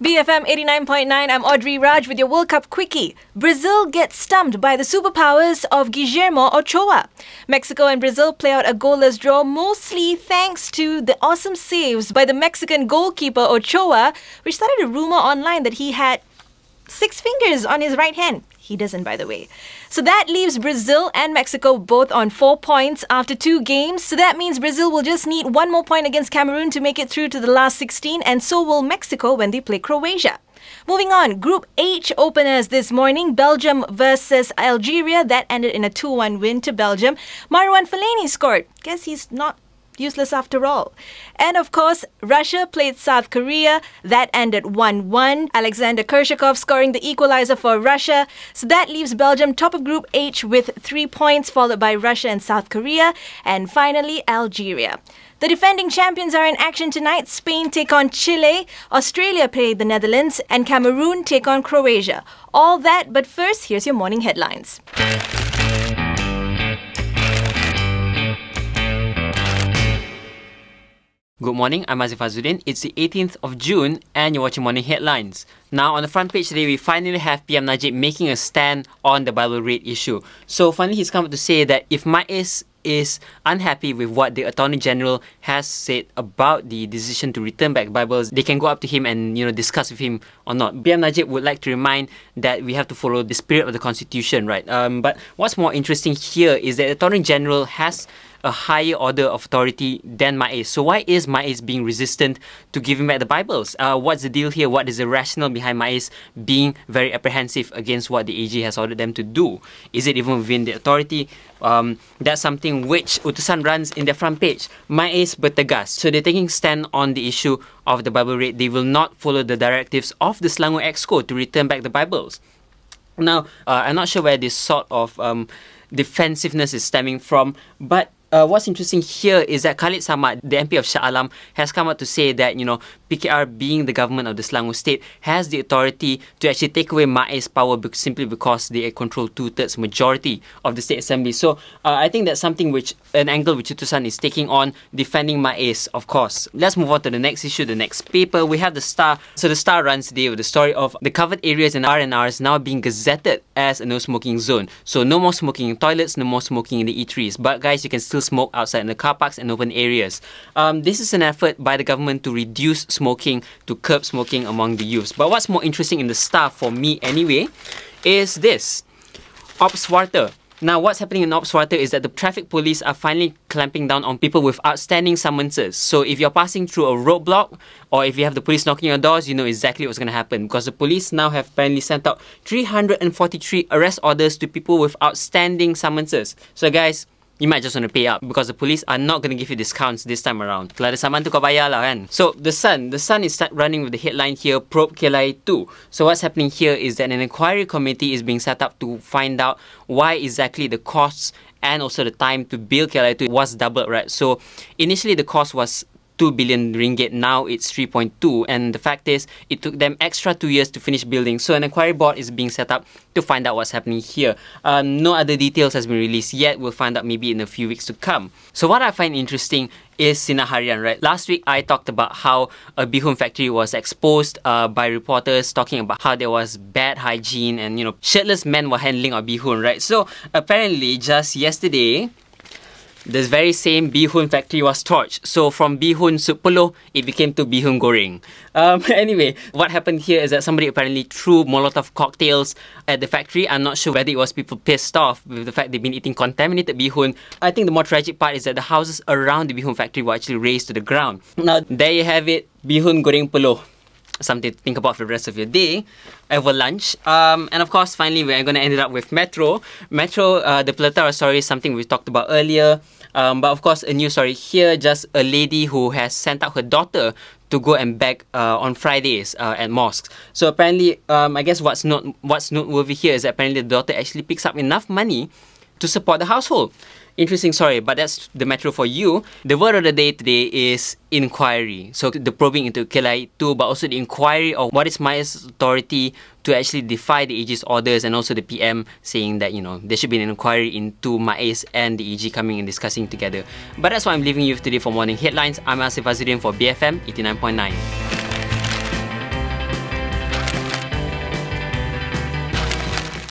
BFM 89.9, I'm Audrey Raj with your World Cup Quickie. Brazil gets stumped by the superpowers of Guillermo Ochoa. Mexico and Brazil play out a goalless draw, mostly thanks to the awesome saves by the Mexican goalkeeper Ochoa, which started a rumour online that he had 6 fingers on his right hand. He doesn't, by the way. So that leaves Brazil and Mexico both on 4 points after 2 games. So that means Brazil will just need 1 more point against Cameroon to make it through to the last 16, and so will Mexico when they play Croatia. Moving on, Group H openers this morning. Belgium versus Algeria. That ended in a 2-1 win to Belgium. Marwan Fellaini scored. Guess he's not useless after all. And of course, Russia played South Korea. That ended 1-1. Alexander Kershakov scoring the equalizer for Russia. So that leaves Belgium top of Group H with 3 points, followed by Russia and South Korea. And finally, Algeria. The defending champions are in action tonight. Spain take on Chile, Australia play the Netherlands, and Cameroon take on Croatia. All that, but first, here's your morning headlines. Good morning, I'm Aziff. It's the 18th of June and you're watching Morning Headlines. Now, on the front page today, we finally have PM Najib making a stand on the Bible rate issue. So, finally, he's come out to say that if MAIS is unhappy with what the Attorney General has said about the decision to return back Bibles, they can go up to him and, discuss with him or not. PM Najib would like to remind that we have to follow the spirit of the Constitution, right? But what's more interesting here is that the Attorney General has a higher order of authority than MAIS. So why is MAIS being resistant to giving back the Bibles? What's the deal here? What is the rationale behind MAIS being very apprehensive against what the AG has ordered them to do? Is it even within the authority? That's something which Utusan runs in their front page. MAIS bertegas. So they're taking stand on the issue of the Bible rate. They will not follow the directives of the Selangor Exco to return back the Bibles. Now, I'm not sure where this sort of defensiveness is stemming from, but what's interesting here is that Khalid Samad, the MP of Shah Alam, has come out to say that, PKR being the government of the Selangor state has the authority to actually take away MAIS power simply because they control 2/3 majority of the state assembly. So I think that's something which, an angle which Utusan is taking on, defending MAIS, of course. Let's move on to the next issue, the next paper. We have the Star. So the Star runs today with the story of the covered areas and R&Rs now being gazetted as a no smoking zone. So no more smoking in toilets, no more smoking in the eateries. But guys, you can still smoke outside in the car parks and open areas. This is an effort by the government to reduce smoking, to curb smoking among the youths. But what's more interesting in the Star, for me anyway, is this. Obswarter. Now, what's happening in Obswarter is that the traffic police are finally clamping down on people with outstanding summonses. So if you're passing through a roadblock, or if you have the police knocking your doors, you know exactly what's going to happen, because the police now have apparently sent out 343 arrest orders to people with outstanding summonses. So guys, you might just want to pay up because the police are not going to give you discounts this time around. Kalau ada saman tu kau bayar lah kan. So the Sun is running with the headline here, Probe Kelai 2. So what's happening here is that an inquiry committee is being set up to find out why exactly the costs and also the time to build Kelai 2 was doubled, right? So initially the cost was 2 billion ringgit, now it's 3.2, and the fact is it took them extra 2 years to finish building. So an inquiry board is being set up to find out what's happening here. No other details has been released yet. We'll find out maybe in a few weeks to come. So what I find interesting is Sinar Harian, right? Last week I talked about how a Bi Hun factory was exposed by reporters talking about how there was bad hygiene and shirtless men were handling our Bi Hun, right? So apparently just yesterday, this very same Bi Hun factory was torched. So from Bi Hun soup Peluh, it became to Bi Hun Goreng. Anyway, what happened here is that somebody apparently threw Molotov cocktails at the factory. I'm not sure whether it was people pissed off with the fact they've been eating contaminated Bi Hun. I think the more tragic part is that the houses around the Bi Hun factory were actually razed to the ground. Now, there you have it, Bi Hun Goreng Peluh. Something to think about for the rest of your day over lunch. And of course, finally, we're going to end it up with Metro. Metro, the Pelatara story is something we talked about earlier. But of course, a new story here, just a lady who has sent out her daughter to go and beg on Fridays at mosques. So apparently, I guess what's noteworthy here is that apparently the daughter actually picks up enough money to support the household. Interesting story, but that's the Metro for you. The word of the day today is inquiry. So the probing into Kelai 2, but also the inquiry of what is MAIS authority to actually defy the AG's orders, and also the PM saying that, there should be an inquiry into MAIS and the AG coming and discussing together. But that's what I'm leaving you with today for Morning Headlines. I'm Aziff for BFM 89.9.